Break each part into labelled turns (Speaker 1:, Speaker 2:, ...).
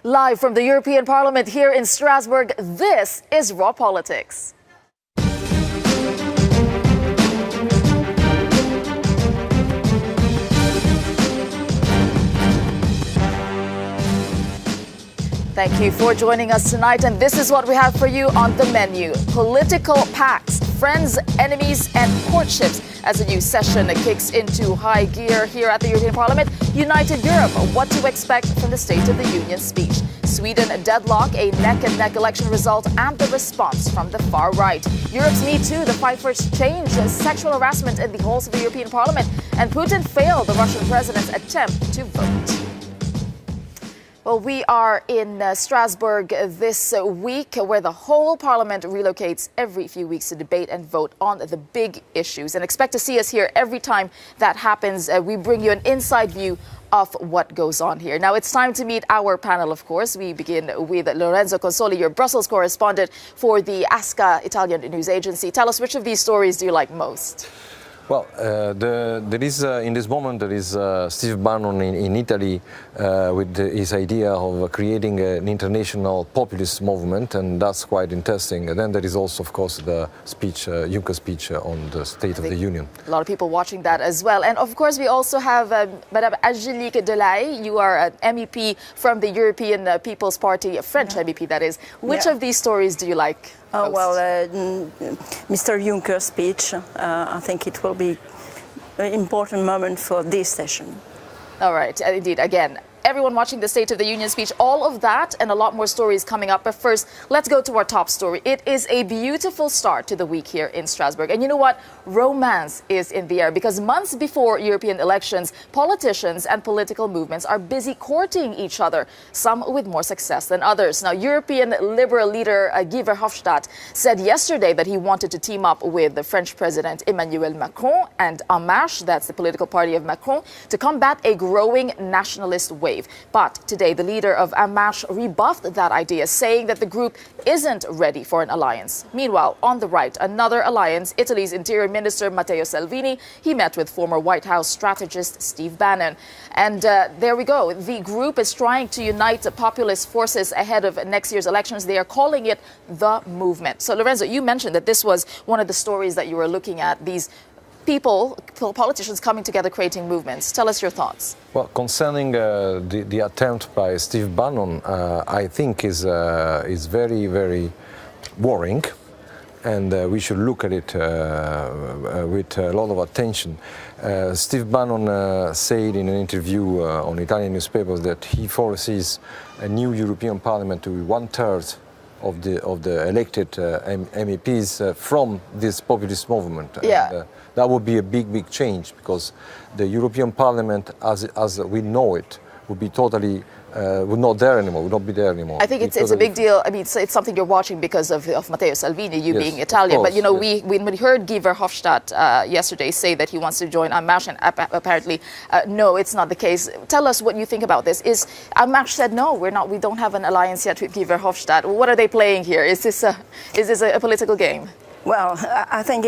Speaker 1: Live from the European Parliament here in Strasbourg, this is Raw Politics. Thank you for joining us tonight, and this is what we have for you on the menu. Political pacts, friends, enemies, and courtships as a new session kicks into high gear here at the European Parliament. United Europe, what to expect from the State of the Union speech. Sweden deadlock, a neck-and-neck election result, and the response from the far right. Europe's Me Too, the fight for change, sexual harassment in the halls of the European Parliament, and Putin failed the Russian president's attempt to vote. Well, we are in Strasbourg this week, where the whole Parliament relocates every few weeks to debate and vote on the big issues. And expect to see us here every time that happens. We bring you an inside view of what goes on here. Now, it's time to meet our panel, of course. We begin with Lorenzo Consoli, your Brussels correspondent for the ASCA Italian news agency. Tell us, which of these stories do you like most?
Speaker 2: Well, there is in this moment there is Steve Bannon in Italy with his idea of creating an international populist movement, and that's quite interesting. And then there is also, of course, the speech, Juncker's speech on the State of the Union.
Speaker 1: A lot of people watching that as well. And of course, we also have Madame Angélique Delahaye. You are an MEP from the European People's Party, a French MEP, that is. Which of these stories do you like?
Speaker 3: Oh, well, Mr. Juncker's speech, I think it will be an important moment for this session.
Speaker 1: All right, indeed. Again, everyone watching the State of the Union speech, all of that and a lot more stories coming up. But first, let's go to our top story. It is a beautiful start to the week here in Strasbourg. And you know what? Romance is in the air, because months before European elections, politicians and political movements are busy courting each other, some with more success than others. Now, European Liberal leader Guy Verhofstadt said yesterday that he wanted to team up with the French President Emmanuel Macron and En Marche, that's the political party of Macron, to combat a growing nationalist wave. But today, the leader of En Marche rebuffed that idea, saying that the group isn't ready for an alliance. Meanwhile, on the right, another alliance, Italy's Interior Minister Matteo Salvini, he met with former White House strategist Steve Bannon. And there we go. The group is trying to unite populist forces ahead of next year's elections. They are calling it the movement. So, Lorenzo, you mentioned that this was one of the stories that you were looking at, these people, politicians coming together, creating movements. Tell us your thoughts.
Speaker 2: Well, concerning the attempt by Steve Bannon, I think is very, very worrying, and we should look at it with a lot of attention. Steve Bannon said in an interview on Italian newspapers that he foresees a new European Parliament to be 1/3 of the elected MEPs from this populist movement.
Speaker 1: Yeah.
Speaker 2: And, that would be a big change, because the European Parliament, as we know it, would be totally would not be there anymore.
Speaker 1: I think it's a big deal. I mean, it's something you're watching because of Matteo Salvini, you being Italian.
Speaker 2: Course,
Speaker 1: but, you know,
Speaker 2: yes.
Speaker 1: when we heard Guy Verhofstadt yesterday say that he wants to join En Marche, and apparently, no, it's not the case. Tell us what you think about this. En Marche said, no, we don't have an alliance yet with Guy Verhofstadt. What are they playing here? Is this a political game?
Speaker 3: Well, I think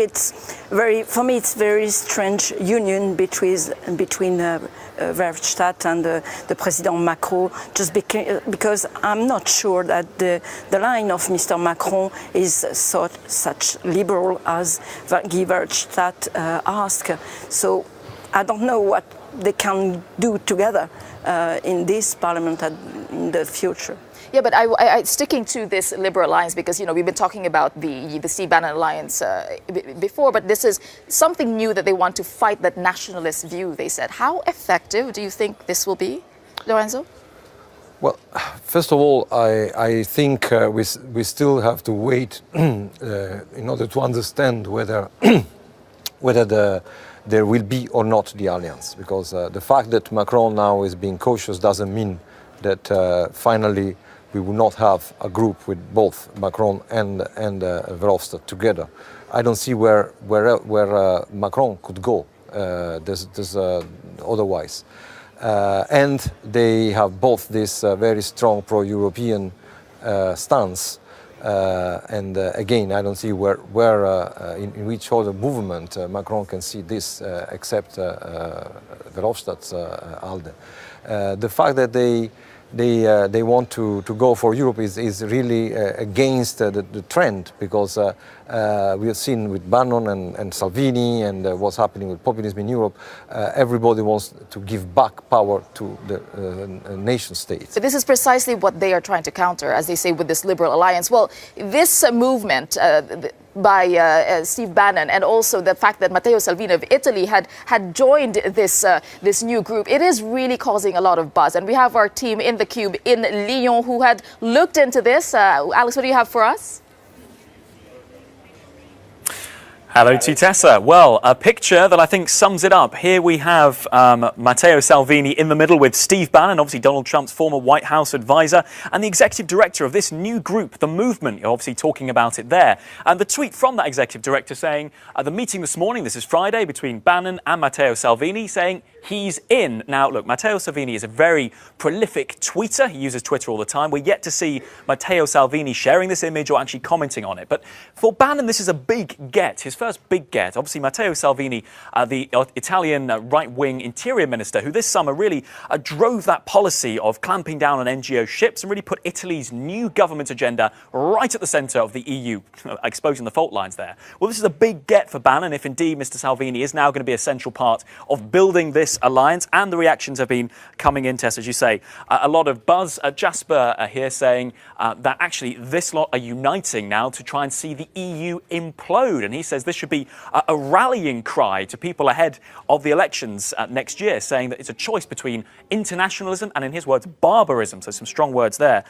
Speaker 3: for me, it's very strange union between Verhofstadt and the President Macron, just because I'm not sure that the line of Mr. Macron is such liberal as Guy Verhofstadt asked. So I don't know what they can do together in this parliament in the future.
Speaker 1: Yeah, but I sticking to this liberal alliance, because, you know, we've been talking about the Steve Bannon alliance before, but this is something new that they want to fight that nationalist view, they said. How effective do you think this will be, Lorenzo?
Speaker 2: Well, first of all, I think we still have to wait in order to understand whether there will be or not the alliance, because the fact that Macron now is being cautious doesn't mean that finally we will not have a group with both Macron and Verhofstadt together. I don't see where Macron could go. There's otherwise, and they have both this very strong pro-European stance. And again, I don't see in which other movement Macron can see this except Verhofstadt's ALDE. The fact that they want to go for Europe is really against the trend, because we have seen with Bannon and Salvini and what's happening with populism in Europe, everybody wants to give back power to the nation states.
Speaker 1: But this is precisely what they are trying to counter, as they say, with this liberal alliance. Well, this movement by Steve Bannon, and also the fact that Matteo Salvini of Italy had joined this new group, it is really causing a lot of buzz. And we have our team in the Cube in Lyon who had looked into this. Alex, what do you have for us?
Speaker 4: Hello to Tesa. Well, a picture that I think sums it up. Here we have Matteo Salvini in the middle with Steve Bannon, obviously Donald Trump's former White House advisor, and the executive director of this new group, the Movement. You're obviously talking about it there. And the tweet from that executive director saying, the meeting this morning, this is Friday, between Bannon and Matteo Salvini, saying he's in. Now, look, Matteo Salvini is a very prolific tweeter. He uses Twitter all the time. We're yet to see Matteo Salvini sharing this image or actually commenting on it. But for Bannon, this is a big get, his first big get. Obviously, Matteo Salvini, the Italian right-wing interior minister, who this summer really drove that policy of clamping down on NGO ships and really put Italy's new government agenda right at the centre of the EU, exposing the fault lines there. Well, this is a big get for Bannon, if indeed Mr. Salvini is now going to be a central part of building this alliance, and the reactions have been coming in, Tess, as you say. A lot of buzz. Jasper here saying that actually this lot are uniting now to try and see the EU implode, and he says this should be a rallying cry to people ahead of the elections next year, saying that it's a choice between internationalism and, in his words, barbarism. So some strong words there.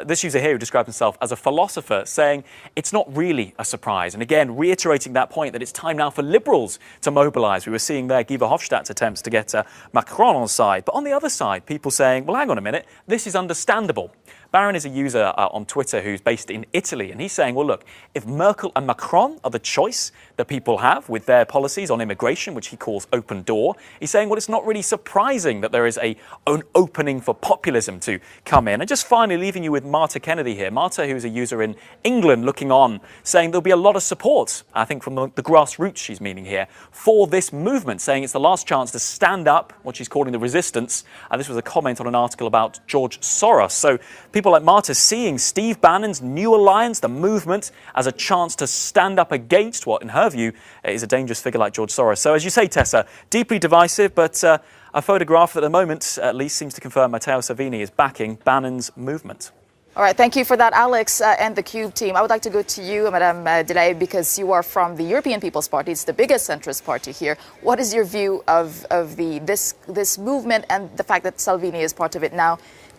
Speaker 4: This user here who describes himself as a philosopher, saying it's not really a surprise. And again, reiterating that point that it's time now for liberals to mobilise. We were seeing there Guy Verhofstadt's attempts to get Macron on side. But on the other side, people saying, well, hang on a minute, this is understandable. Barron is a user on Twitter who's based in Italy, and he's saying, well, look, if Merkel and Macron are the choice that people have with their policies on immigration, which he calls open door, he's saying, well, it's not really surprising that there is an opening for populism to come in. And just finally, leaving you with Marta Kennedy here. Marta, who's a user in England, looking on, saying there'll be a lot of support, I think, from the grassroots, she's meaning here, for this movement, saying it's the last chance to stand up, what she's calling the resistance. And this was a comment on an article about George Soros. So people like Marta seeing Steve Bannon's new alliance, the Movement, as a chance to stand up against what, in her view, is a dangerous figure like George Soros. So as you say, Tessa, deeply divisive, but a photograph that at the moment at least seems to confirm Matteo Salvini is backing Bannon's movement.
Speaker 1: All right, thank you for that, Alex, and the Cube team. I would like to go to you, Madame Delay, because you are from the European People's Party. It's the biggest centrist party here. What is your view of this movement and the fact that Salvini is part of it now?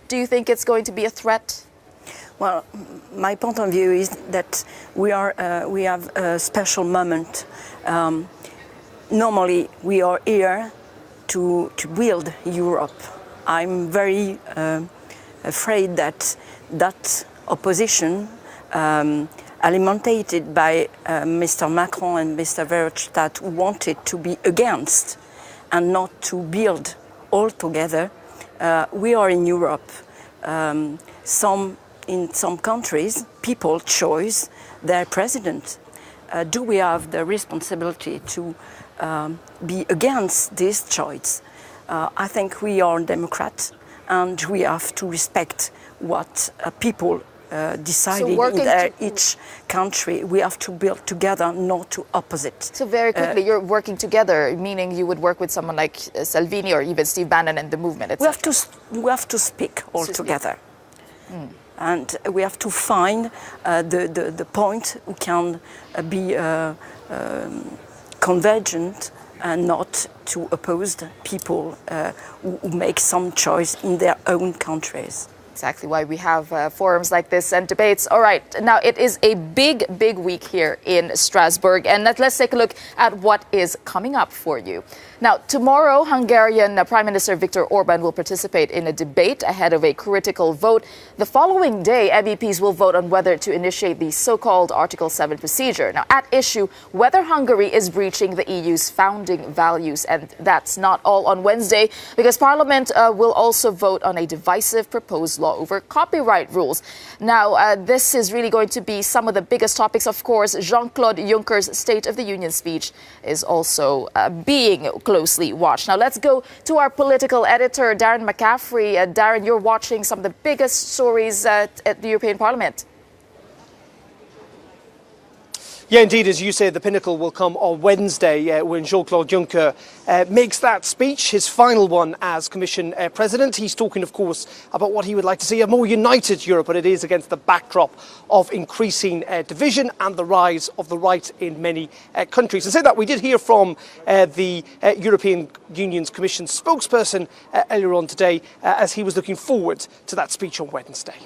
Speaker 1: Do you think it's going to be a threat?
Speaker 3: Well, my point of view is that we have a special moment. Normally, we are here to build Europe. I'm very afraid that opposition, alimentated by Mr. Macron and Mr. Verhofstadt, wanted to be against and not to build all together. We are in Europe. In some countries, people choose their president. Do we have the responsibility to be against this choice? I think we are Democrats, and we have to respect what people deciding in each country. We have to build together, not to opposite.
Speaker 1: So very quickly, you're working together, meaning you would work with someone like Salvini or even Steve Bannon and the movement itself.
Speaker 3: We have to speak all together. And we have to find the point who can be convergent and not to oppose people who make some choice in their own countries.
Speaker 1: Exactly why we have forums like this and debates. All right, now it is a big week here in Strasbourg, and let's take a look at what is coming up for you. Now, tomorrow, Hungarian Prime Minister Viktor Orban will participate in a debate ahead of a critical vote. The following day, MEPs will vote on whether to initiate the so-called Article 7 procedure. Now, at issue, whether Hungary is breaching the EU's founding values. And that's not all on Wednesday, because Parliament will also vote on a divisive proposed law over copyright rules. Now, this is really going to be some of the biggest topics, of course. Jean-Claude Juncker's State of the Union speech is also being closely watched. Now let's go to our political editor, Darren McCaffrey. Darren, you're watching some of the biggest stories at the European Parliament.
Speaker 5: Yeah, indeed, as you say, the pinnacle will come on Wednesday when Jean-Claude Juncker makes that speech, his final one as Commission President. He's talking, of course, about what he would like to see, a more united Europe, but it is against the backdrop of increasing division and the rise of the right in many countries. And say that, we did hear from the European Union's Commission spokesperson earlier on today as he was looking forward to that speech on Wednesday.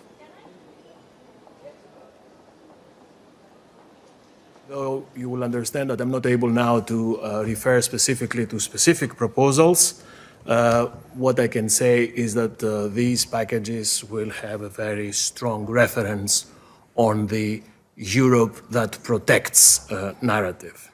Speaker 6: Though you will understand that I'm not able now to refer specifically to specific proposals, what I can say is that these packages will have a very strong reference on the Europe that protects narrative.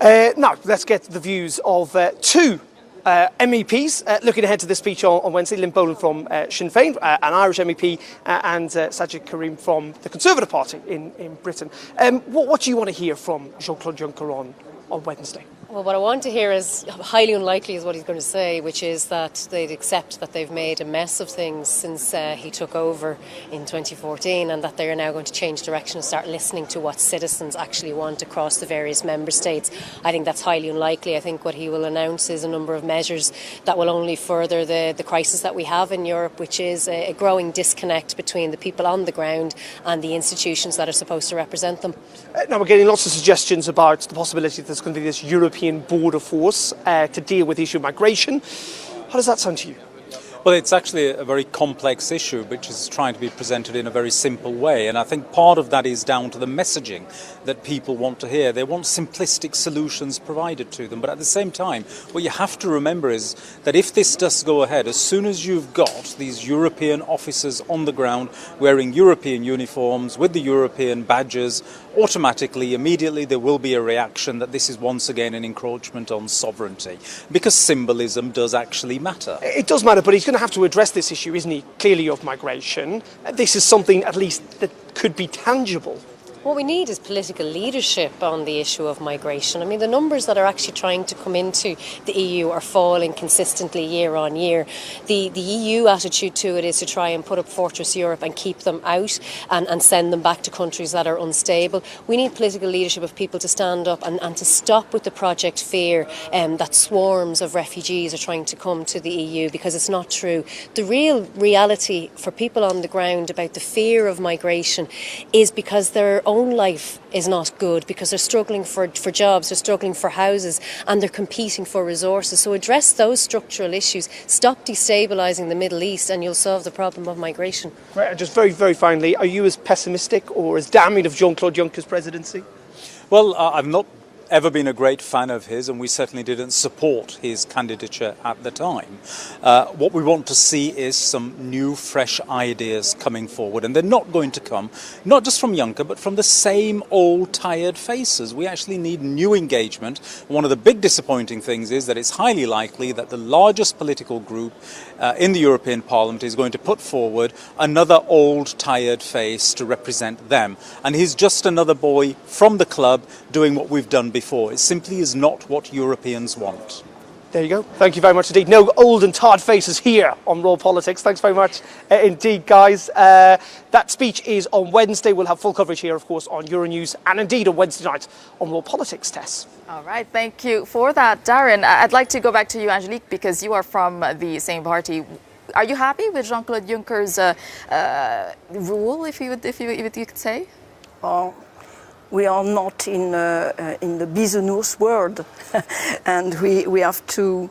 Speaker 5: Now, let's get the views of two MEPs looking ahead to the speech on Wednesday. Lynn Boland from Sinn Féin, an Irish MEP, and Sajid Karim from the Conservative Party in Britain. What do you want to hear from Jean-Claude Juncker on Wednesday?
Speaker 7: Well, what I want to hear is highly unlikely is what he's going to say, which is that they'd accept that they've made a mess of things since he took over in 2014 and that they are now going to change direction and start listening to what citizens actually want across the various member states. I think that's highly unlikely. I think what he will announce is a number of measures that will only further the crisis that we have in Europe, which is a growing disconnect between the people on the ground and the institutions that are supposed to represent them.
Speaker 5: Now, we're getting lots of suggestions about the possibility that there's going to be this European border force to deal with the issue of migration. How does that sound to you?
Speaker 8: Well, it's actually a very complex issue, which is trying to be presented in a very simple way. And I think part of that is down to the messaging that people want to hear. They want simplistic solutions provided to them. But at the same time, what you have to remember is that if this does go ahead, as soon as you've got these European officers on the ground wearing European uniforms with the European badges, automatically, immediately, there will be a reaction that this is once again an encroachment on sovereignty. Because symbolism does actually matter.
Speaker 5: It does matter, but he's going to have to address this issue, isn't he, clearly, of migration. This is something, at least, that could be tangible.
Speaker 7: What we need is political leadership on the issue of migration. I mean, the numbers that are actually trying to come into the EU are falling consistently year on year. The EU attitude to it is to try and put up Fortress Europe and keep them out and send them back to countries that are unstable. We need political leadership of people to stand up and to stop with the project fear that swarms of refugees are trying to come to the EU, because it's not true. The real reality for people on the ground about the fear of migration is because their own life is not good, because they're struggling for jobs, they're struggling for houses, and they're competing for resources. So address those structural issues, stop destabilising the Middle East, and you'll solve the problem of migration.
Speaker 5: Right, just very, very finally, are you as pessimistic or as damning of Jean-Claude Juncker's presidency?
Speaker 8: Well, I've not ever been a great fan of his, and we certainly didn't support his candidature at the time. What we want to see is some new, fresh ideas coming forward, and they're not going to come, not just from Juncker, but from the same old tired faces. We actually need new engagement. One of the big disappointing things is that it's highly likely that the largest political group in the European Parliament is going to put forward another old tired face to represent them. And he's just another boy from the club doing what we've done before. It simply is not what Europeans want.
Speaker 5: There you go. Thank you very much indeed. No old and tired faces here on Raw Politics. Thanks very much indeed, guys. That speech is on Wednesday. We'll have full coverage here, of course, on Euronews, and indeed on Wednesday night on Raw Politics, Tess.
Speaker 1: All right, thank you for that, Darren. I'd like to go back to you, Angelique, because you are from the same party. Are you happy with Jean-Claude Juncker's rule, if you could say?
Speaker 3: We are not in the bisounours world, and we have to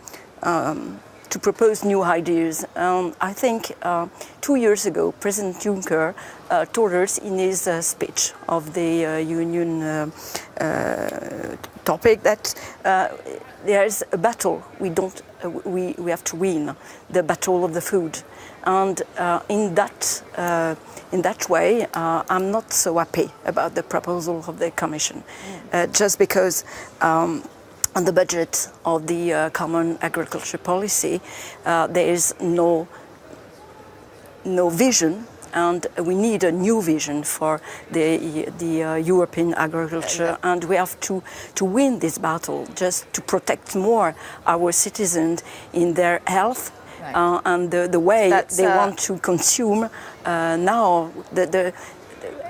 Speaker 3: propose new ideas. I think 2 years ago, President Juncker told us in his speech of the Union topic that there is a battle we have to win, the battle of the food, and in that way, I'm not so happy about the proposal of the Commission, just because on the budget of the Common Agriculture Policy, there is no vision and we need a new vision for the European agriculture, and we have to win this battle, just to protect more our citizens in their health. Right. And the way they want to consume now,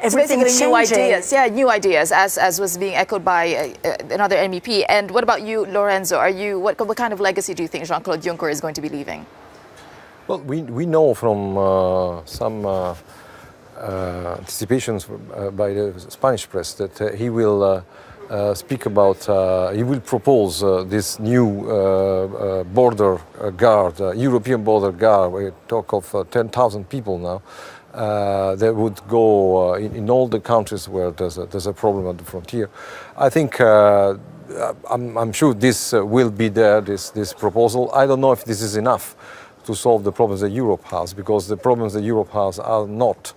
Speaker 3: everything is
Speaker 1: new ideas. Yeah, new ideas, as was being echoed by another MEP. And what about you, Lorenzo? What kind of legacy do you think Jean-Claude Juncker is going to be leaving?
Speaker 2: Well, we know from some anticipations by the Spanish press that he will speak about, he will propose this new border guard, European border guard. We talk of 10,000 people now. That would go in all the countries where there's a problem at the frontier. I think I'm sure this will be there. This proposal. I don't know if this is enough to solve the problems that Europe has, because the problems that Europe has are not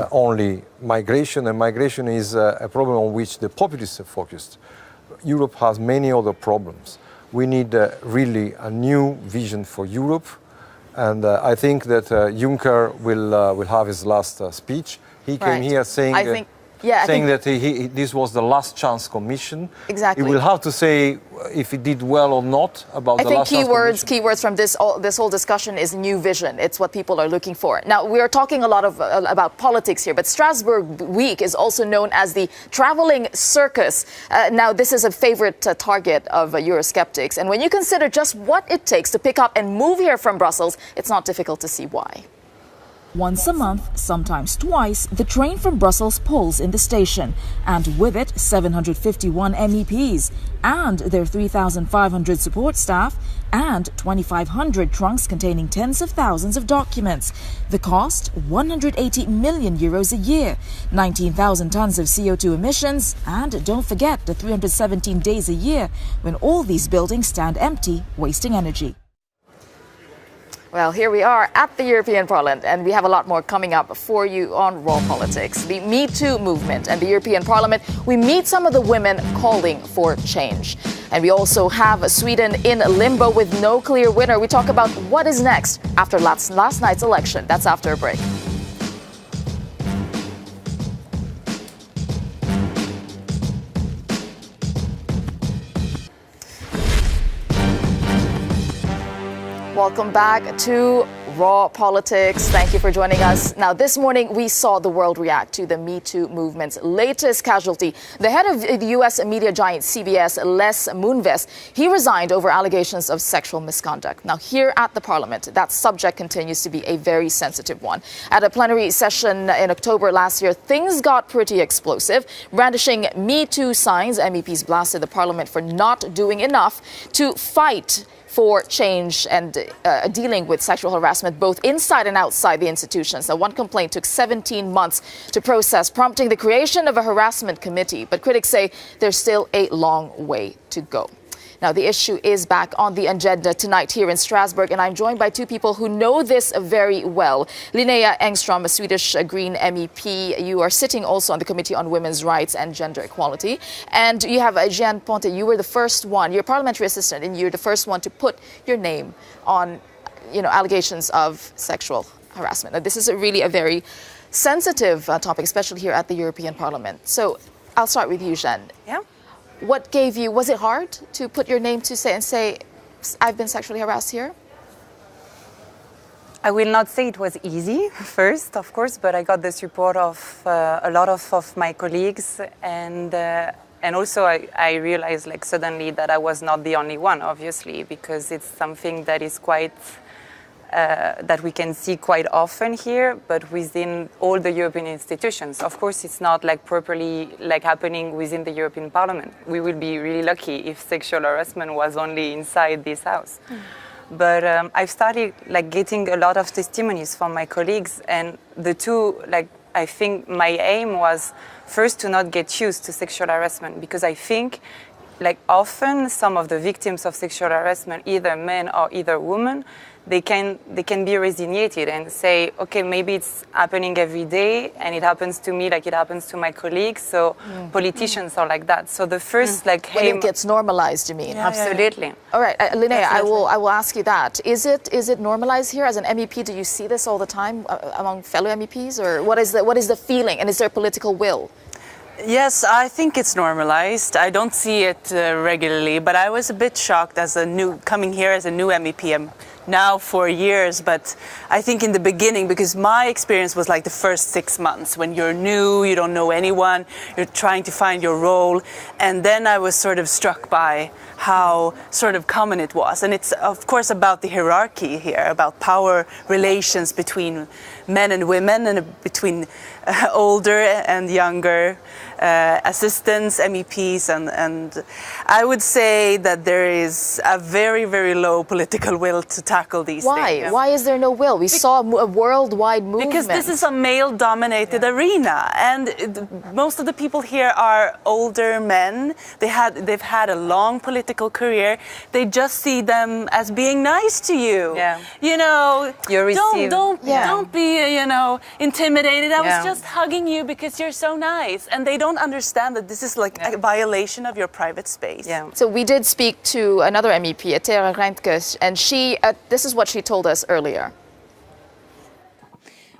Speaker 2: only migration, and migration is a problem on which the populists are focused. Europe has many other problems. We need really a new vision for Europe. And I think that Juncker will have his last speech. He came here saying that this was the last chance commission.
Speaker 1: Exactly.
Speaker 2: He will have to say if he did well or not about the last chance commission.
Speaker 1: Keywords from this whole discussion is new vision. It's what people are looking for. Now, we are talking a lot about politics here, but Strasbourg Week is also known as the traveling circus. Now, this is a favorite target of Eurosceptics. And when you consider just what it takes to pick up and move here from Brussels, it's not difficult to see why.
Speaker 9: Once a month, sometimes twice, the train from Brussels pulls in the station, and with it 751 MEPs and their 3,500 support staff and 2,500 trunks containing tens of thousands of documents. The cost, 180 million euros a year, 19,000 tons of CO2 emissions, and don't forget the 317 days a year when all these buildings stand empty, wasting energy.
Speaker 1: Well, here we are at the European Parliament, and we have a lot more coming up for you on Raw Politics. The Me Too movement and the European Parliament, we meet some of the women calling for change. And we also have Sweden in limbo with no clear winner. We talk about what is next after last night's election. That's after a break. Welcome back to Raw Politics. Thank you for joining us. Now, this morning, we saw the world react to the Me Too movement's latest casualty. The head of the U.S. media giant CBS, Les Moonves, he resigned over allegations of sexual misconduct. Now, here at the Parliament, that subject continues to be a very sensitive one. At a plenary session in October last year, things got pretty explosive. Brandishing Me Too signs, MEPs blasted the Parliament for not doing enough to fight for change and dealing with sexual harassment both inside and outside the institutions. Now, one complaint took 17 months to process, prompting the creation of a harassment committee. But critics say there's still a long way to go. Now, the issue is back on the agenda tonight here in Strasbourg, and I'm joined by two people who know this very well. Linnea Engström, a Swedish Green MEP. You are sitting also on the Committee on Women's Rights and Gender Equality. And you have Jeanne Ponte. You were the first one, you're a parliamentary assistant, and you're the first one to put your name on, allegations of sexual harassment. Now, this is really a very sensitive topic, especially here at the European Parliament. So I'll start with you, Jeanne.
Speaker 10: Yeah.
Speaker 1: What gave you, was it hard to put your name to say, I've been sexually harassed here?
Speaker 10: I will not say it was easy first, of course, but I got the support of a lot of my colleagues, and also I realized suddenly that I was not the only one, obviously, because it's something that is quite that we can see quite often here, but within all the European institutions. Of course, it's not properly happening within the European Parliament. We will be really lucky if sexual harassment was only inside this house. But I've started getting a lot of testimonies from my colleagues, and the two, I think my aim was first to not get used to sexual harassment, because I think like often some of the victims of sexual harassment, either men or either women, they can be resignated and say, okay, maybe it's happening every day and it happens to me like it happens to my colleagues. So politicians are like that. So the first
Speaker 1: when it gets normalized, you mean?
Speaker 10: Absolutely.
Speaker 1: All right, Linnea, I will ask you that. Is it normalized here as an MEP? Do you see this all the time among fellow MEPs, or what is the feeling, and is there political will?
Speaker 11: Yes, I think it's normalized. I don't see it regularly, but I was a bit shocked coming here as a new MEP. I'm now 4 years, but I think in the beginning, because my experience was like the first 6 months when you're new, you don't know anyone, you're trying to find your role, and then I was sort of struck by how sort of common it was. And it's of course about the hierarchy here, about power relations between men and women and between older and younger assistants, MEPs, and I would say that there is a very, very low political will to tackle these things.
Speaker 1: Why is there no will? We saw a worldwide movement.
Speaker 11: Because this is a male-dominated arena, and most of the people here are older men. They've had a long political career. They just see them as being nice to you.
Speaker 10: Yeah.
Speaker 11: You know, don't be intimidated. I was just hugging you because you're so nice, and they don't understand that this is like a violation of your private space.
Speaker 10: Yeah.
Speaker 1: So we did speak to another MEP, Tesa Reintke, and she. This is what she told us earlier.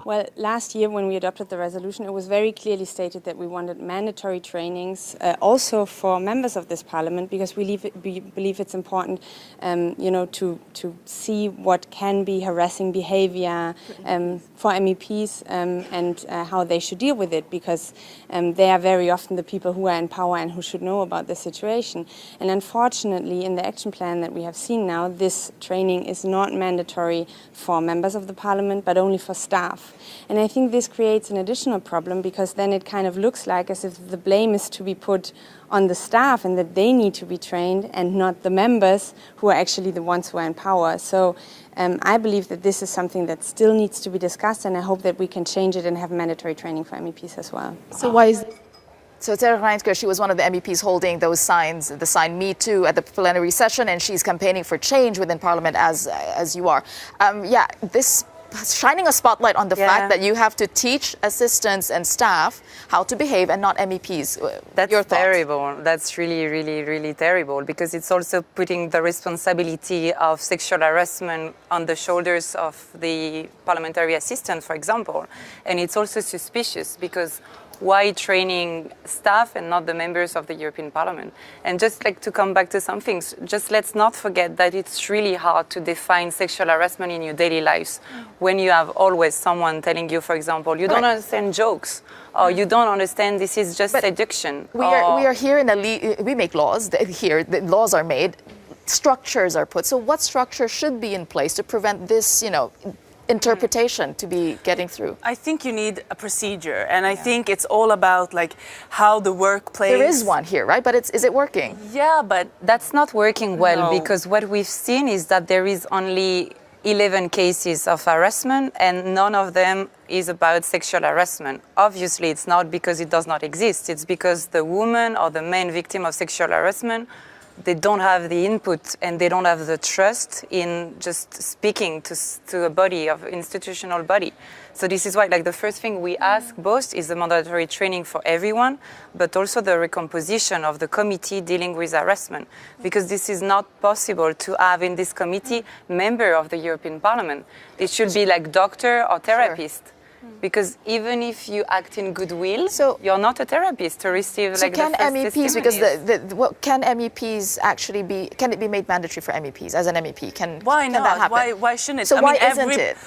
Speaker 12: Well, last year when we adopted the resolution, it was very clearly stated that we wanted mandatory trainings also for members of this parliament, because we believe it's important, to see what can be harassing behavior for MEPs and how they should deal with it, because they are very often the people who are in power and who should know about the situation. And unfortunately, in the action plan that we have seen now, this training is not mandatory for members of the parliament, but only for staff. And I think this creates an additional problem, because then it kind of looks like as if the blame is to be put on the staff and that they need to be trained and not the members who are actually the ones who are in power. So I believe that this is something that still needs to be discussed, and I hope that we can change it and have mandatory training for MEPs as well.
Speaker 1: So why is So Tesa Reintke, she was one of the MEPs holding those signs, the sign "Me Too" at the plenary session, and she's campaigning for change within Parliament as you are. This shining a spotlight on the fact that you have to teach assistants and staff how to behave and not MEPs.
Speaker 10: That's
Speaker 1: Your thoughts?
Speaker 10: terrible. That's really, really, really terrible, because it's also putting the responsibility of sexual harassment on the shoulders of the parliamentary assistant, for example. And it's also suspicious, because why training staff and not the members of the European Parliament? And just like to come back to some things, just let's not forget that it's really hard to define sexual harassment in your daily lives when you have always someone telling you, for example, you don't understand jokes, or you don't understand this is just seduction.
Speaker 1: We are here in we make laws here. The laws are made, structures are put. So what structure should be in place to prevent this, interpretation to be getting through?
Speaker 11: I think you need a procedure, and I think it's all about like how the workplace.
Speaker 1: There is one here, right? But is it working?
Speaker 10: Yeah, but that's not working well, because what we've seen is that there is only 11 cases of harassment, and none of them is about sexual harassment. Obviously, it's not because it does not exist. It's because the woman or the man victim of sexual harassment, they don't have the input and they don't have the trust in just speaking to a body, of institutional body. So this is why, like, the first thing we ask both is the mandatory training for everyone, but also the recomposition of the committee dealing with harassment, because this is not possible to have in this committee member of the European Parliament. It should be like doctor or therapist. Sure. Because even if you act in goodwill, you're not a therapist to receive like the first
Speaker 1: MEPs, because can MEPs actually can it be made mandatory for MEPs as an MEP?
Speaker 11: Why not?
Speaker 1: That happen?
Speaker 11: Why shouldn't it?
Speaker 1: So why isn't it?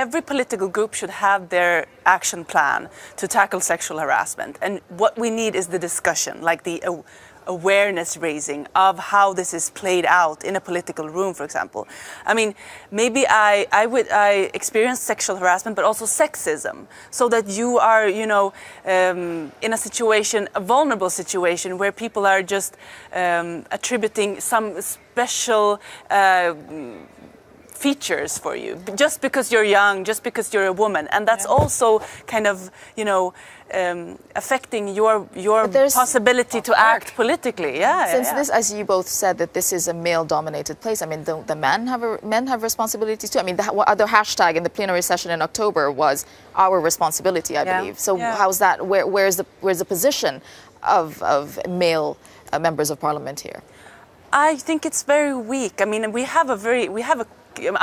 Speaker 11: Every political group should have their action plan to tackle sexual harassment, and what we need is the discussion, like the awareness raising of how this is played out in a political room, for example. I mean, maybe I experienced sexual harassment, but also sexism, so that you are, in a situation, a vulnerable situation, where people are just attributing some special features for you, just because you're young, just because you're a woman, and that's also kind of, you know, affecting your possibility to act politically.
Speaker 1: Since this, as you both said, that this is a male-dominated place, I mean, don't the men have responsibilities too? I mean, the other hashtag in the plenary session in October was our responsibility, I believe. So how's that? Where's the position of male members of parliament here?
Speaker 11: I think it's very weak. I mean,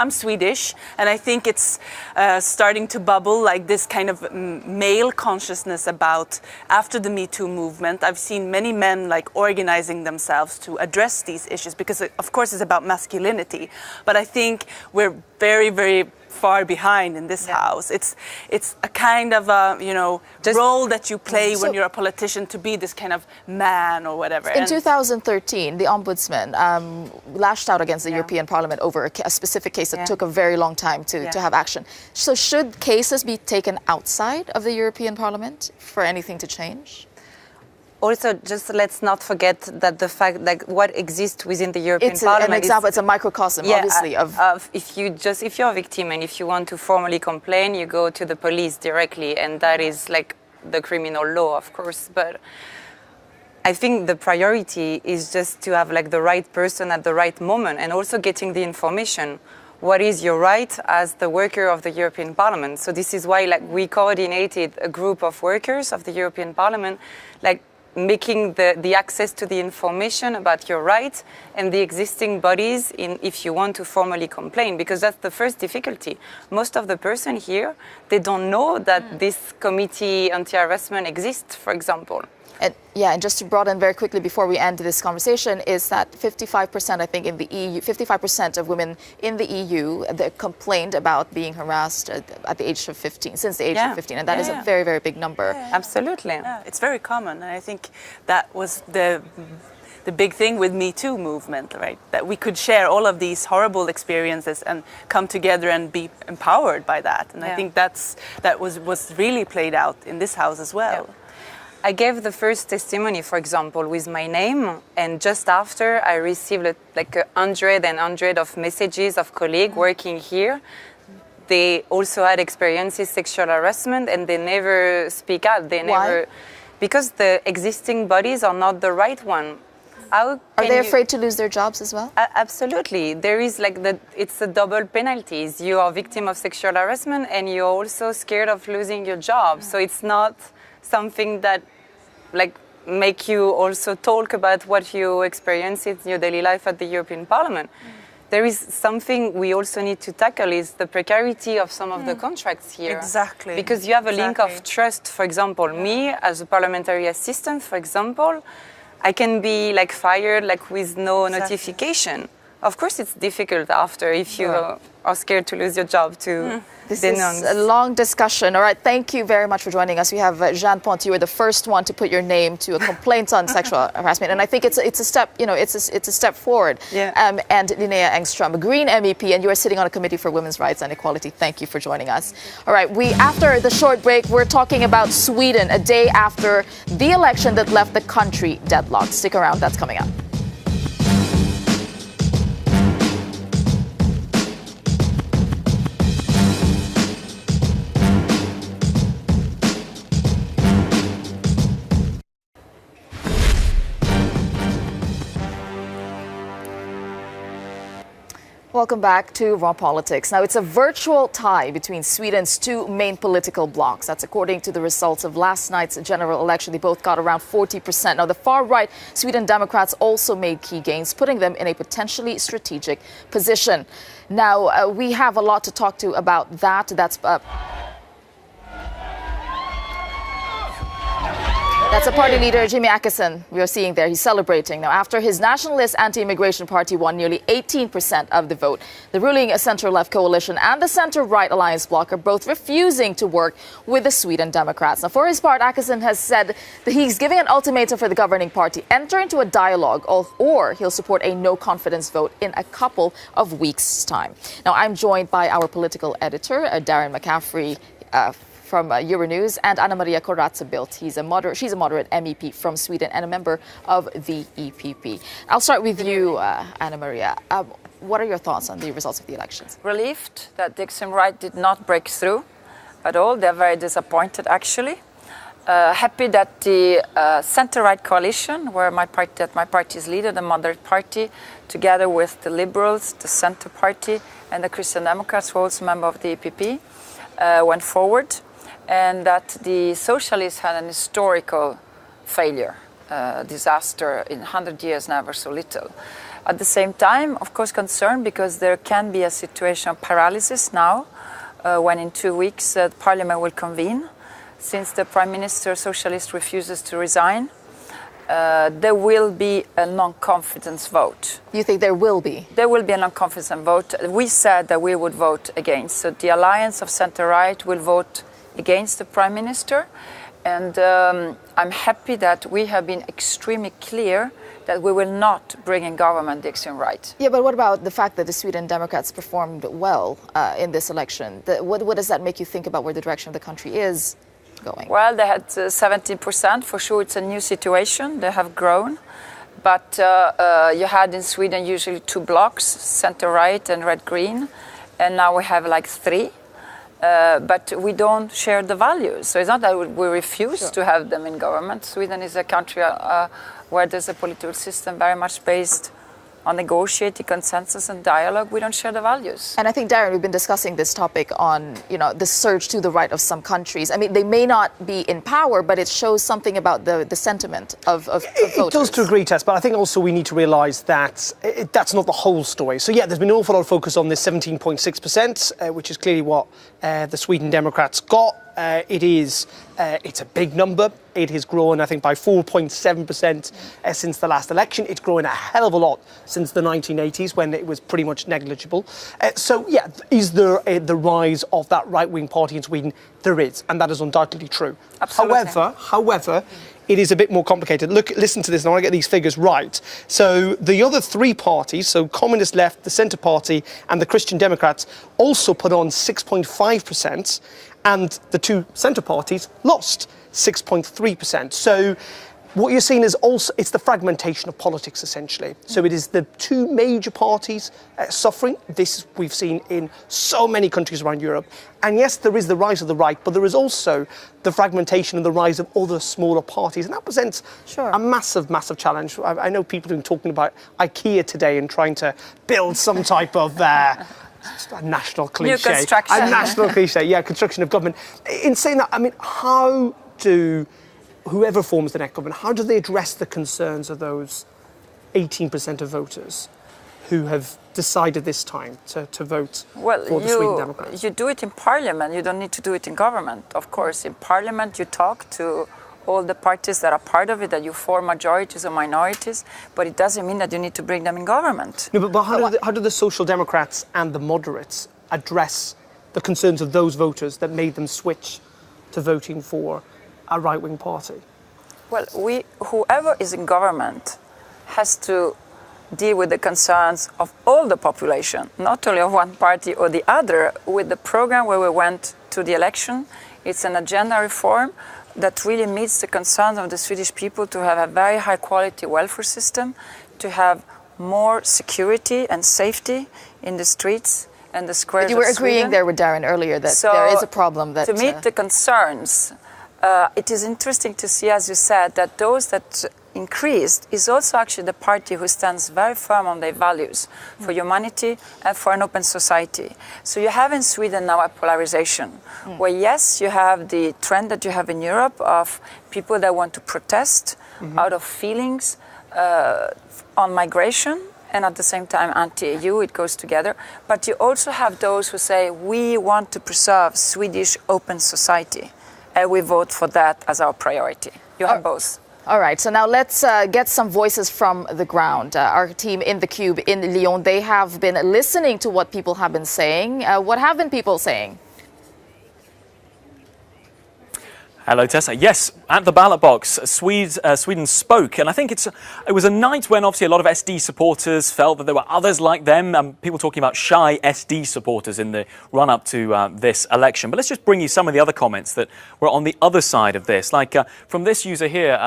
Speaker 11: I'm Swedish, and I think it's starting to bubble, like this kind of male consciousness about after the Me Too movement. I've seen many men like organizing themselves to address these issues because, of course, it's about masculinity. But I think we're very, very far behind in this house. It's a kind of a, you know, role that you play when you're a politician, to be this kind of man or whatever.
Speaker 1: In 2013, the ombudsman lashed out against the European Parliament over a specific case that took a very long time to have action. So should cases be taken outside of the European Parliament for anything to change?
Speaker 10: Also, just let's not forget that the fact, like, what exists within the European Parliament.
Speaker 1: An example. It's a microcosm, obviously.
Speaker 10: If you're a victim and if you want to formally complain, you go to the police directly, and that is like the criminal law, of course. But I think the priority is just to have like the right person at the right moment, and also getting the information. What is your right as the worker of the European Parliament? So this is why, like, we coordinated a group of workers of the European Parliament, like, making the access to the information about your rights and the existing bodies if you want to formally complain, because that's the first difficulty. Most of the person here, they don't know that this committee anti-harassment exists, for example.
Speaker 1: And just to broaden very quickly before we end this conversation, is that 55%, I think, in the EU, 55% of women in the EU that complained about being harassed at the age of 15, since the age of 15, and that is a very, very big number.
Speaker 11: Absolutely. It's very common, and I think that was the big thing with Me Too movement, right? That we could share all of these horrible experiences and come together and be empowered by that. And I think that was really played out in this house as well.
Speaker 10: I gave the first testimony, for example, with my name, and just after I received like 100 of messages of colleagues working here. They also had experienced sexual harassment, and they never speak out.
Speaker 1: Why?
Speaker 10: Because the existing bodies are not the right one.
Speaker 1: Are they afraid to lose their jobs as well?
Speaker 10: Absolutely. There is like it's a double penalties. You are a victim of sexual harassment, and you're also scared of losing your job. So it's not something that like make you also talk about what you experience in your daily life at the European Parliament. There is something we also need to tackle, is the precarity of some of the contracts here.
Speaker 11: Exactly.
Speaker 10: Because you have a link of trust. For example, me as a parliamentary assistant, for example, I can be like fired like with no notification. Of course, it's difficult after if you are scared to lose your job to
Speaker 1: This is a long discussion. All right, thank you very much for joining us. We have Jeanne Pont. You were the first one to put your name to a complaint on sexual harassment, and I think it's a step. You know, it's a step forward. And Linnea Engström, a Green MEP, and you are sitting on a committee for women's rights and equality. Thank you for joining us. All right, after the short break, we're talking about Sweden, a day after the election that left the country deadlocked. Stick around. That's coming up. Welcome back to Raw Politics. Now, it's a virtual tie between Sweden's two main political blocs. That's according to the results of last night's general election. They both got around 40%. Now, the far-right Sweden Democrats also made key gains, putting them in a potentially strategic position. Now, we have a lot to talk to about that. That's a party leader, Jimmy Åkesson, we are seeing there. He's celebrating. Now, after his nationalist anti-immigration party won nearly 18% of the vote, the ruling center-left coalition and the center-right alliance bloc are both refusing to work with the Sweden Democrats. Now, for his part, Åkesson has said that he's giving an ultimatum for the governing party: enter into a dialogue or he'll support a no-confidence vote in a couple of weeks' time. Now, I'm joined by our political editor, Darren McCaffrey, from Euronews, and Anna Maria Corazza-Bildt. She's a moderate MEP from Sweden and a member of the EPP. I'll start with you, Anna Maria. What are your thoughts on the results of the elections?
Speaker 13: Relieved that the extreme right did not break through at all. They're very disappointed, actually. Happy that the center-right coalition, where my party is leader, the Moderate Party, together with the Liberals, the Centre Party, and the Christian Democrats, who are also member of the EPP, went forward, and that the Socialists had an historical failure, disaster in 100 years, never so little. At the same time, of course, concerned because there can be a situation of paralysis now, when in 2 weeks Parliament will convene. Since the Prime Minister, Socialist, refuses to resign, there will be a non-confidence vote.
Speaker 1: You think there will be?
Speaker 13: There will be a non-confidence vote. We said that we would vote against. So the alliance of centre-right will vote against the Prime Minister. And I'm happy that we have been extremely clear that we will not bring in government the extreme right.
Speaker 1: Yeah, but what about the fact that the Sweden Democrats performed well in this election? What does that make you think about where the direction of the country is going?
Speaker 13: Well, they had 17%. For sure, it's a new situation. They have grown. But you had in Sweden usually 2 blocks, center-right and red-green. And now we have like 3. But we don't share the values. So it's not that we refuse to have them in government. Sweden is a country where there's a political system very much based on negotiating consensus and dialogue. We don't share the values.
Speaker 1: And I think, Darren, we've been discussing this topic on, the surge to the right of some countries. I mean, they may not be in power, but it shows something about the sentiment of voters.
Speaker 5: It does to a great test, but I think also we need to realise that that's not the whole story. So, yeah, there's been an awful lot of focus on this 17.6%, which is clearly what the Sweden Democrats got. It's a big number. It has grown, I think, by 4.7% since the last election. It's grown a hell of a lot since the 1980s, when it was pretty much negligible. So, yeah, is there the rise of that right-wing party in Sweden? There is, and that is undoubtedly true.
Speaker 13: Absolutely.
Speaker 5: However, it is a bit more complicated. Listen to this, and I want to get these figures right. So the other 3 parties, so Communist Left, the Centre Party, and the Christian Democrats, also put on 6.5%, and the 2 centre parties lost 6.3%. So what you're seeing is also, it's the fragmentation of politics, essentially. So it is the 2 major parties suffering. This we've seen in so many countries around Europe. And yes, there is the rise of the right, but there is also the fragmentation and the rise of other smaller parties. And that presents a massive, massive challenge. I know people have been talking about IKEA today and trying to build some type of a national cliche.
Speaker 13: New construction.
Speaker 5: A national cliche, yeah, construction of government. In saying that, I mean, how do whoever forms the next government, how do they address the concerns of those 18% of voters who have decided this time to vote for the Sweden Democrats?
Speaker 13: You do it in Parliament. You don't need to do it in government. Of course, in Parliament you talk to all the parties that are part of it, that you form majorities or minorities, but it doesn't mean that you need to bring them in government.
Speaker 5: No, but how do the Social Democrats and the moderates address the concerns of those voters that made them switch to voting for a right-wing party?
Speaker 13: Well, whoever is in government has to deal with the concerns of all the population, not only of one party or the other. With the program where we went to the election, it's an agenda reform that really meets the concerns of the Swedish people to have a very high-quality welfare system, to have more security and safety in the streets and the squares of Sweden.
Speaker 1: But you were agreeing there with Darren earlier that there is a problem that...
Speaker 13: To meet the concerns, it is interesting to see, as you said, that those that increased is also actually the party who stands very firm on their values for humanity and for an open society. So you have in Sweden now a polarization where, yes, you have the trend that you have in Europe of people that want to protest out of feelings on migration, and at the same time anti-EU, it goes together. But you also have those who say, we want to preserve Swedish open society, and we vote for that as our priority. You have both.
Speaker 1: All right, so now let's get some voices from the ground. Our team in the Cube in Lyon, they have been listening to what people have been saying. What have been people saying?
Speaker 4: Hello, Tesa. Yes, at the ballot box, Sweden spoke, and I think it was a night when obviously a lot of SD supporters felt that there were others like them, people talking about shy SD supporters in the run-up to this election. But let's just bring you some of the other comments that were on the other side of this. Like from this user here,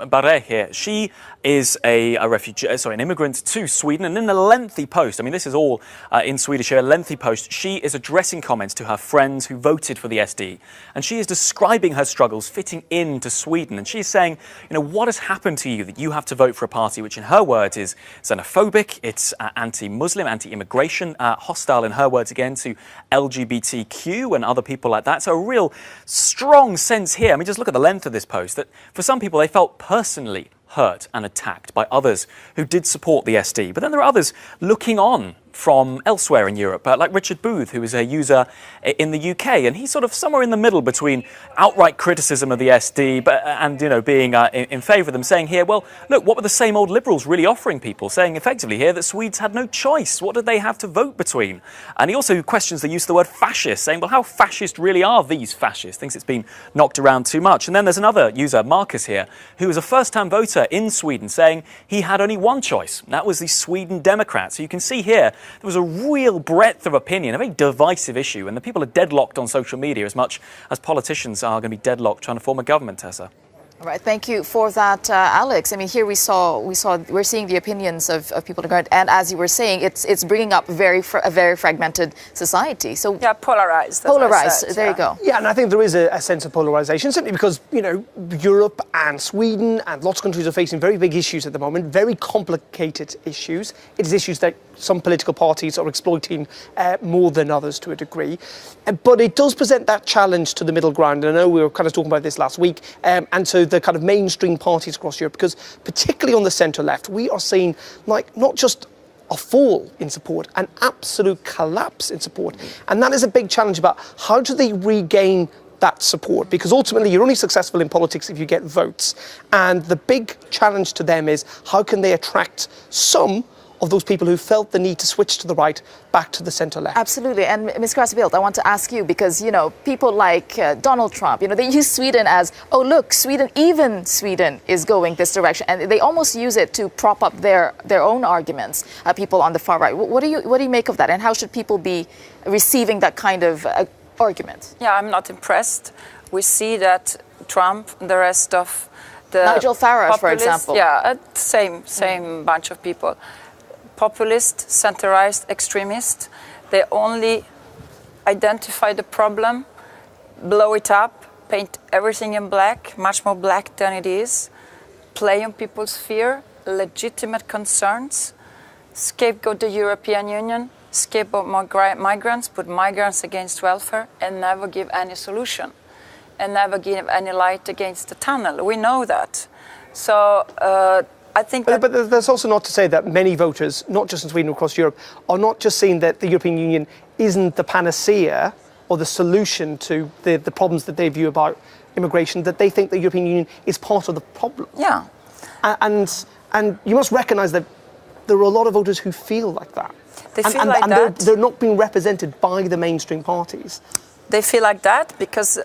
Speaker 4: Barre here, she is a refugee, an immigrant to Sweden, and in a lengthy post, I mean this is all in Swedish here, a lengthy post, she is addressing comments to her friends who voted for the SD, and she is describing her struggles fitting into Sweden, and she's saying, you know, what has happened to you that you have to vote for a party which in her words is xenophobic, it's anti-Muslim, anti-immigration, hostile in her words again to LGBTQ and other people like that. So a real strong sense here. I mean, just look at the length of this post, that for some people they felt personally hurt and attacked by others who did support the SD. But then there are others looking on from elsewhere in Europe, like Richard Booth, who is a user in the UK, and he's sort of somewhere in the middle between outright criticism of the SD and, you know, being in favour of them, saying here, well, look, what were the same old liberals really offering people, saying effectively here that Swedes had no choice. What did they have to vote between? And he also questions the use of the word fascist, saying, well, how fascist really are these fascists? Thinks it's been knocked around too much. And then there's another user, Marcus here, who is a first-time voter in Sweden, saying he had only one choice, and that was the Sweden Democrats. So you can see here, there was a real breadth of opinion, a very divisive issue, and the people are deadlocked on social media as much as politicians are going to be deadlocked trying to form a government, Tessa.
Speaker 1: All right, thank you for that, Alex. I mean, here we're seeing the opinions of people, and as you were saying, it's bringing up a very fragmented society. So
Speaker 13: yeah, polarized.
Speaker 1: There you go.
Speaker 5: Yeah, and I think there is a sense of polarization, simply because, you know, Europe and Sweden and lots of countries are facing very big issues at the moment, very complicated issues. It is issues that some political parties are exploiting more than others to a degree. But it does present that challenge to the middle ground. And I know we were kind of talking about this last week, and so the kind of mainstream parties across Europe, because particularly on the centre-left, we are seeing, like, not just a fall in support, an absolute collapse in support. And that is a big challenge about how do they regain that support, because ultimately you're only successful in politics if you get votes. And the big challenge to them is how can they attract some of those people who felt the need to switch to the right back to the centre-left.
Speaker 1: Absolutely. And Ms. Krasbild, I want to ask you, because, you know, people like Donald Trump, you know, they use Sweden as, oh, look, even Sweden is going this direction. And they almost use it to prop up their own arguments, people on the far right. What do you make of that? And how should people be receiving that kind of argument?
Speaker 13: Yeah, I'm not impressed. We see that Trump and the rest of the
Speaker 1: Nigel Farage, for example.
Speaker 13: Yeah, same bunch of people. Populist, centralized, extremist. They only identify the problem, blow it up, paint everything in black, much more black than it is, play on people's fear, legitimate concerns, scapegoat the European Union, scapegoat migrants, put migrants against welfare, and never give any solution, and never give any light against the tunnel. We know that. So I think
Speaker 5: but that's also not to say that many voters, not just in Sweden, across Europe, are not just seeing that the European Union isn't the panacea or the solution to the problems that they view about immigration, that they think the European Union is part of the problem.
Speaker 13: Yeah.
Speaker 5: And you must recognise that there are a lot of voters who feel like that.
Speaker 13: They feel like that.
Speaker 5: They're not being represented by the mainstream parties.
Speaker 13: They feel like that because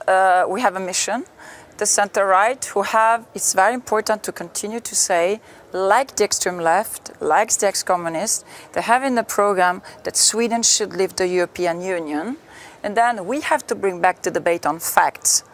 Speaker 13: we have a mission. The centre-right, it's very important to continue to say, like the extreme left, like the ex-communists, they have in the program that Sweden should leave the European Union. And then we have to bring back the debate on facts.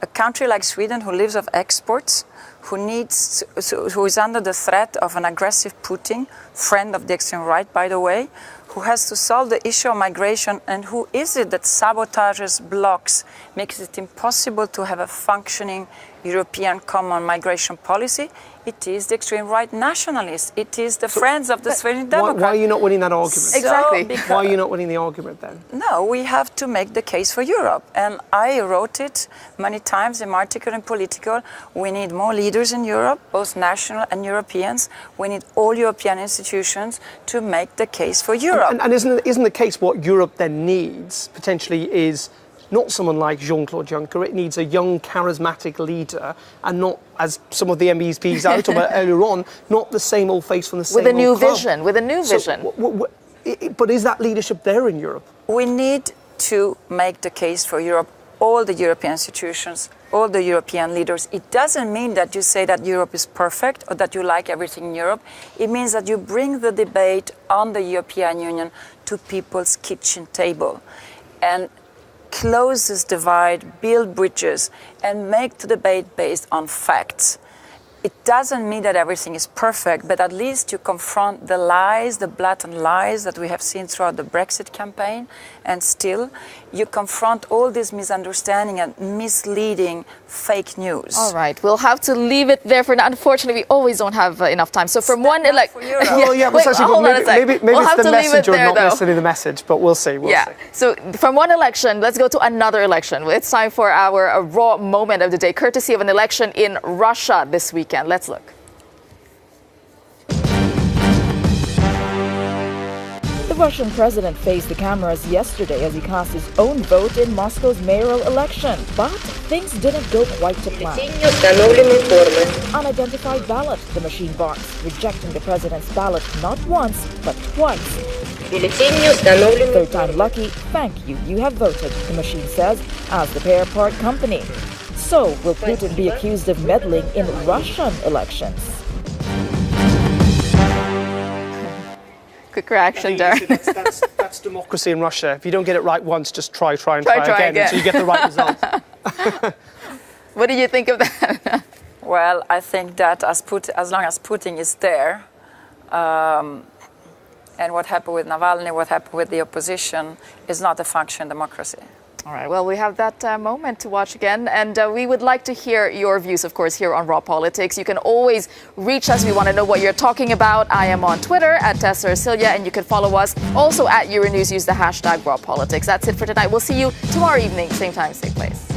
Speaker 13: A country like Sweden who lives of exports, who is under the threat of an aggressive Putin, friend of the extreme right, by the way, who has to solve the issue of migration, and who is it that sabotages, blocks, makes it impossible to have a functioning European common migration policy? It is the extreme right nationalists. It is the friends of the Swedish Democrats.
Speaker 5: Why are you not winning that argument?
Speaker 1: Exactly.
Speaker 5: Why are you not winning the argument then?
Speaker 13: No, we have to make the case for Europe. And I wrote it many times in my article in Political. We need more leaders in Europe, both national and Europeans. We need all European institutions to make the case for Europe.
Speaker 5: And isn't the case what Europe then needs, potentially, is not someone like Jean-Claude Juncker. It needs a young, charismatic leader, and not, as some of the MEPs I talked about earlier on, not the same old face from the same old club.
Speaker 1: With a new vision.
Speaker 5: But is that leadership there in Europe?
Speaker 13: We need to make the case for Europe all the European institutions, all the European leaders. It doesn't mean that you say that Europe is perfect or that you like everything in Europe. It means that you bring the debate on the European Union to people's kitchen table and close this divide, build bridges, and make the debate based on facts. It doesn't mean that everything is perfect, but at least you confront the lies, the blatant lies that we have seen throughout the Brexit campaign, and still you confront all this misunderstanding and misleading fake news.
Speaker 1: All right, we'll have to leave it there for now. Unfortunately, we always don't have enough time. So from one election...
Speaker 5: Well, yeah, precisely. Maybe
Speaker 1: we'll
Speaker 5: it's the message or not necessarily the message, but we'll see. We'll see.
Speaker 1: So from one election, let's go to another election. It's time for our raw moment of the day, courtesy of an election in Russia this weekend. Let's look.
Speaker 9: The Russian president faced the cameras yesterday as he cast his own vote in Moscow's mayoral election. But things didn't go quite to plan. Unidentified ballot, the machine box, rejecting the president's ballot not once, but twice. Third time lucky, thank you, you have voted, the machine says, as the pair part company. So, will Putin be accused of meddling in Russian elections?
Speaker 1: Quick reaction, Darren.
Speaker 5: That's democracy in Russia. If you don't get it right once, just try again until you get the right result.
Speaker 1: What do you think of that?
Speaker 13: Well, I think that as long as Putin is there, and what happened with Navalny, what happened with the opposition, is not a functioning democracy.
Speaker 1: All right, well, we have that moment to watch again, and we would like to hear your views, of course, here on Raw Politics. You can always reach us. We want to know what you're talking about. I am on Twitter at Tesa Arcilla, and you can follow us also at Euronews. Use the hashtag Raw Politics. That's it for tonight. We'll see you tomorrow evening, same time, same place.